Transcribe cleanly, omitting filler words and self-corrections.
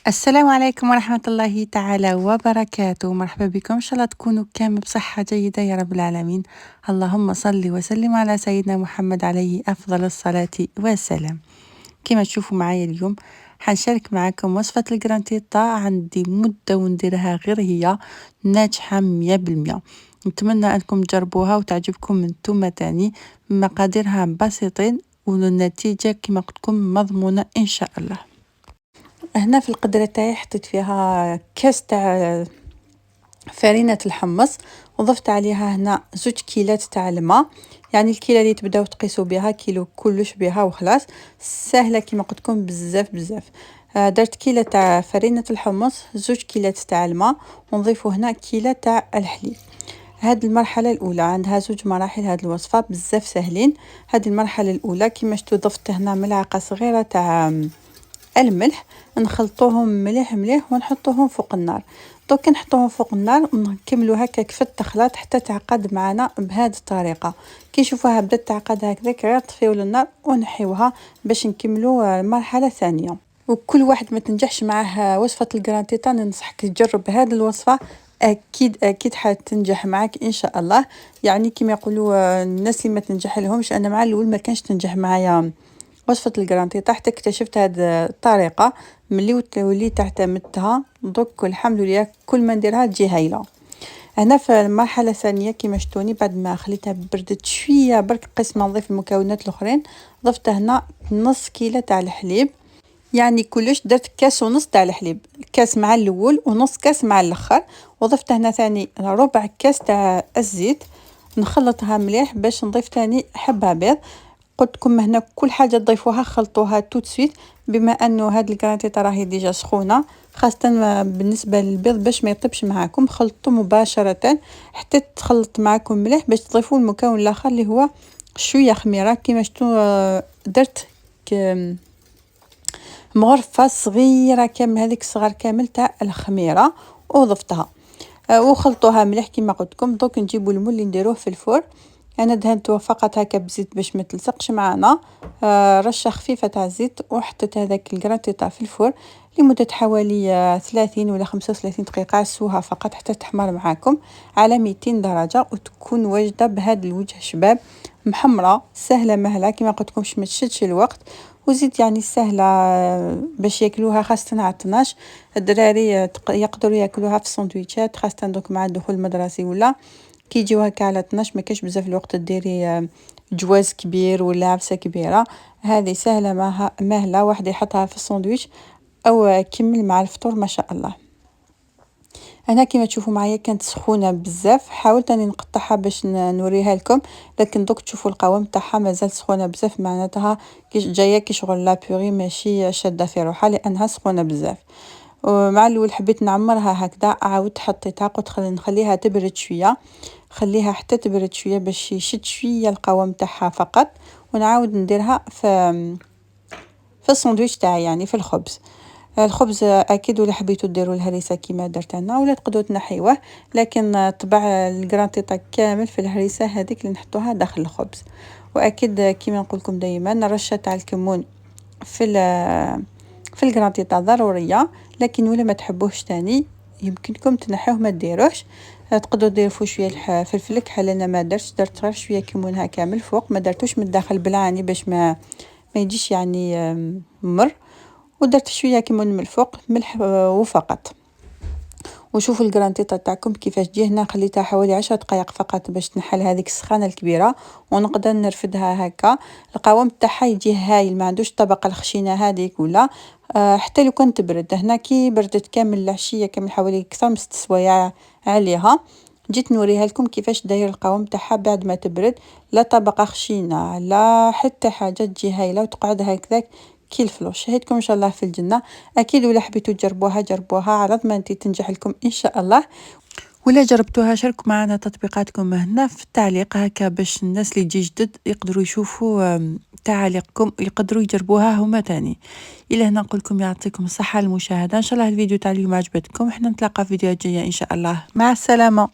السلام عليكم ورحمة الله تعالى وبركاته. مرحبا بكم، إن شاء الله تكونوا كامل بصحة جيدة يا رب العالمين. اللهم صل وسلم على سيدنا محمد عليه أفضل الصلاة والسلام. كما تشوفوا معايا اليوم حنشارك معكم وصفة الجرانتيتا. عندي مدة ونديرها غير هي ناجحة 100%. نتمنى أنكم تجربوها وتعجبكم انتم تاني. مقاديرها بسيطين والنتيجة كما قلت لكم مضمونة إن شاء الله. هنا في القدرة تاعي حطيت فيها كاس تاع فرينة الحمص، وضفت عليها هنا 2 كيلات تاع الماء، يعني الكيله اللي تبداو تقيسوا بها كيلو كلش بها وخلاص. سهله كما قلت لكم بزاف بزاف. درت كيله تاع فرينة الحمص، 2 كيلات تاع الماء، ونضيفوا هنا كيله تاع الحليب. هاد المرحله الاولى عندها 2 مراحل. هاد الوصفه بزاف سهلين. هاد المرحله الاولى كيما شفتوا ضفت هنا ملعقه صغيره تاع الملح، نخلطوهم مليح مليح ونحطوهم فوق النار. دوك نحطوهم فوق النار ونكملوا هكاك في التخلاط حتى تعقد معنا بهذه الطريقه. كي نشوفوها بدات تعقد هكذاك غير طفيو للنار ونحيوها باش نكملوا المرحله الثانيه. وكل واحد ما تنجحش معاه وصفه الجرانتيتا ننصحك تجرب هذه الوصفه، اكيد اكيد حتنجح معك ان شاء الله. يعني كما يقولوا الناس اللي ما تنجح لهمش، انا مع الاول ما كانش تنجح معايا وصفة الجرانتيتا حتى اكتشفت هاد الطريقة ملي وليت اعتمدتها. دوك الحمد لله كل ما نديرها تجي هايلة. هنا في المرحلة الثانية كيما شتوني بعد ما خليتها بردت شوية برك قسمة نضيف المكونات الأخرين. ضفت هنا نص كيلة تاع الحليب، يعني كلش درت كاس ونص تاع الحليب، كاس مع الاول ونص كاس مع الاخر. وضفت هنا ثاني ربع كاس تاع الزيت، نخلطها مليح باش نضيف ثاني حبة بيض. قلت لكم هنا كل حاجه تضيفوها خلطوها تو سويت، بما انه هاد الكرانتيتا راهي ديجا سخونه، خاصه بالنسبه للبيض باش ما يطيبش معاكم خلطوا مباشره حتى تخلط معاكم مليح باش تضيفوا المكون الاخر اللي هو شويه خميره. كيما شفتوا درت مغرفه صغيره كامل، هذيك الصغار كامل تاع الخميره وضفتها وخلطوها مليح كيما قلت لكم. دوك نجيبوا المول اللي نديروه في الفور. انا دهنته فقط هكا بزيت باش ما تلصقش معنا، رشه خفيفه تاع الزيت، وحطيت هذاك الجرانتيتا في الفور لمده حوالي 30 ولا 35 دقيقه. سوها فقط حتى تحمر معاكم على 200 درجه وتكون واجده بهذا الوجه شباب محمره سهله مهله كما قلت لكم باش ما تشدش الوقت. وزيد يعني سهله باش ياكلوها خاصه على 12. الدراري يقدروا ياكلوها في السندويتشات خاصه دوك مع الدخول المدرسي، ولا كي يجيو هكا على 12 ما كاش بزاف الوقت ديري جواز كبير ولا عبسه كبيره. هذه سهله مهله واحد يحطها في الساندويتش او كمل مع الفطور ما شاء الله. انا كما تشوفوا معايا كانت سخونه بزاف، حاولت اني نقطعها باش نوريها لكم، لكن دوك تشوفوا القوام تاعها مازال سخونه بزاف، معناتها كي جايه كي شغل لا بوري ماشي شاده في روحها لانها سخونه بزاف. ومع الاول حبيت نعمرها هكذا، عاودت حطيتها قلت خلينا نخليها تبرد شويه، خليها حتى تبرد شويه باش يشد شويه القوام تاعها فقط، ونعاود نديرها في الساندويتش تاعي يعني في الخبز. الخبز اكيد ولا حبيتو ديروا الهريسه كيما درت انا ولا تقدروا تنحيوه، لكن طبع الجرانتيتا كامل في الهريسه هذيك اللي نحطوها داخل الخبز. واكيد كيما نقول لكم دائما رشه تاع الكمون في الجرانتيتا ضروريه، لكن ولا ما تحبوهش تاني يمكنكم تنحوه ما ديروهش. تقدروا ديروا شويه فلفل كحل، انا ما درت غير شويه كمون هكا من الفوق، ما درتوش من الداخل بالعاني باش ما يجيش يعني مر. ودرت شويه كمون من الفوق ملح وفقط. وشوفوا الجرانتيتا تاعكم كيفاش تجي. هنا خليتها حوالي 10 دقائق فقط باش تنحل هذيك السخانه الكبيره، ونقدر نرفدها هكا. القوام تاعها يجي هايل، ما عندوش الطبقه الخشينه هذيك ولا حتى لو كان تبرد. هنا كي بردت كامل العشيه كامل حوالي اكثر من 6 سوايع عليها، جيت نوريها لكم كيفاش داير القوام تاعها بعد ما تبرد. لا طبقه خشينه لا حتى حاجه، تجي هايله وتقعد هكذاك كي الفلوس. شهيتكم ان شاء الله في الجنه. اكيد ولا حبيتوا تجربوها جربوها على ضمانتي تنجح لكم ان شاء الله. ولا جربتوها شاركوا معنا تطبيقاتكم هنا في التعليق هكا باش الناس اللي يجي جدد يقدروا يشوفوا تعليقكم يقدروا يجربوها هما تاني. الى هنا نقول لكم يعطيكم الصحه المشاهده. ان شاء الله الفيديو تاع اليوم عجبتكم، احنا نتلاقى في فيديوهات جايه ان شاء الله. مع السلامه.